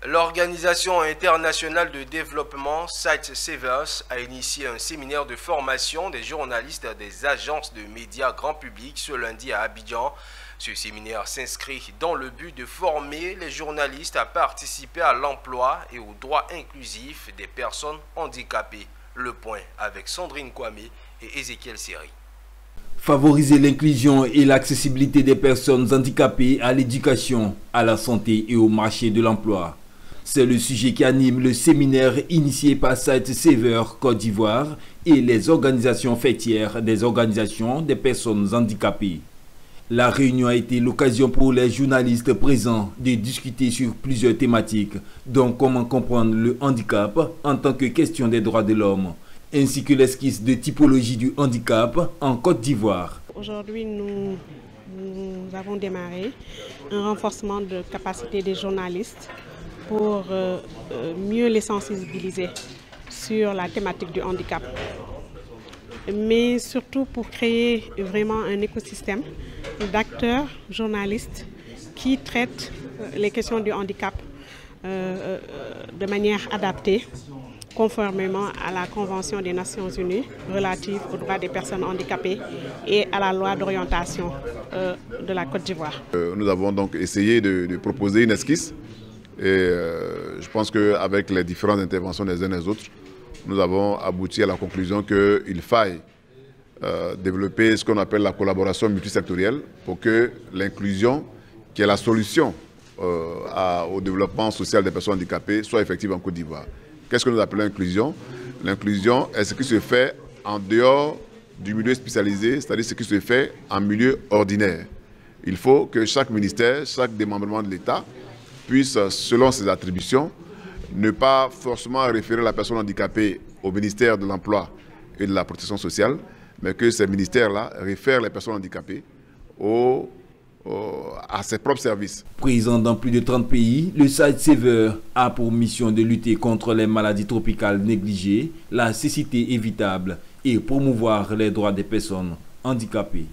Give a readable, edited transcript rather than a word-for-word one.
L'Organisation internationale de développement Sightsavers a initié un séminaire de formation des journalistes des agences de médias grand public ce lundi à Abidjan. Ce séminaire s'inscrit dans le but de former les journalistes à participer à l'emploi et aux droits inclusifs des personnes handicapées. Le point avec Sandrine Kwame et Ezekiel Seri. Favoriser l'inclusion et l'accessibilité des personnes handicapées à l'éducation, à la santé et au marché de l'emploi. C'est le sujet qui anime le séminaire initié par Sightsavers Côte d'Ivoire et les organisations fêtières des organisations des personnes handicapées. La réunion a été l'occasion pour les journalistes présents de discuter sur plusieurs thématiques, dont comment comprendre le handicap en tant que question des droits de l'homme, ainsi que l'esquisse de typologie du handicap en Côte d'Ivoire. Aujourd'hui, nous avons démarré un renforcement de capacité des journalistes pour mieux les sensibiliser sur la thématique du handicap, mais surtout pour créer vraiment un écosystème d'acteurs, journalistes qui traitent les questions du handicap de manière adaptée, conformément à la Convention des Nations Unies relative aux droits des personnes handicapées et à la loi d'orientation de la Côte d'Ivoire. Nous avons donc essayé de proposer une esquisse et je pense qu'avec les différentes interventions des uns et des autres, nous avons abouti à la conclusion qu'il faille développer ce qu'on appelle la collaboration multisectorielle pour que l'inclusion, qui est la solution au développement social des personnes handicapées, soit effective en Côte d'Ivoire. Qu'est-ce que nous appelons l'inclusion? L'inclusion est ce qui se fait en dehors du milieu spécialisé, c'est-à-dire ce qui se fait en milieu ordinaire. Il faut que chaque ministère, chaque démembrement de l'État puisse, selon ses attributions, ne pas forcément référer la personne handicapée au ministère de l'Emploi et de la Protection sociale, mais que ces ministères-là réfèrent les personnes handicapées à ses propres services. Présent dans plus de 30 pays, le Sightsavers a pour mission de lutter contre les maladies tropicales négligées, la cécité évitable et promouvoir les droits des personnes handicapées.